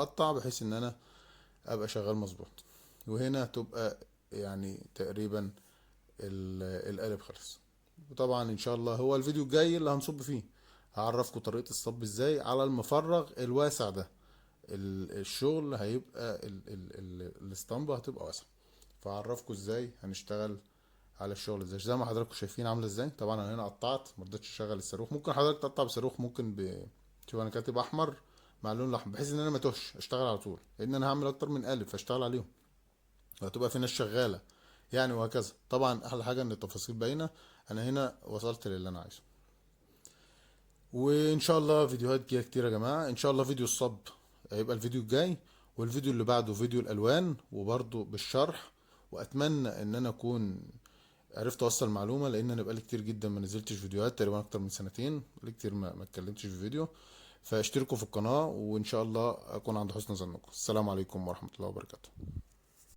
اقطع بحيث ان انا ابقى شغال مظبوط. وهنا تبقى يعني تقريبا القالب خلص. وطبعا ان شاء الله هو الفيديو الجاي اللي هنصب فيه هعرفكم طريقة الصب ازاي على المفرغ الواسع ده. الشغل هيبقى الاسطمبة هتبقى واسعة، فهعرفكم ازاي هنشتغل على الشغل ازاي. زي ما حضراتكم شايفين عامله ازاي. طبعا انا هنا قطعت، مرضتش اشغل الصاروخ. ممكن حضرتك تقطع بصاروخ، ممكن شوف انا كاتب احمر مع اللون الاحمر بحيث ان انا ما توهش اشتغل على طول، لان انا هعمل اكتر من قالب فاشتغل عليهم وهتبقى في ناس شغاله يعني، وهكذا. طبعا احلى حاجه ان التفاصيل باينه. انا هنا وصلت للي انا عايزه. وان شاء الله فيديوهات جايه كتير يا جماعه. ان شاء الله فيديو الصب هيبقى الفيديو الجاي، والفيديو اللي بعده فيديو الالوان وبرضه بالشرح. واتمنى ان انا اكون عرفت اوصل معلومه، لان انا بقالي كتير جدا ما نزلتش فيديوهات، تقريبا اكتر من سنتين بقالي كتير ما اتكلمتش في فيديو. فاشتركوا في القناه، وان شاء الله اكون عند حسن ظنكم. السلام عليكم ورحمه الله وبركاته.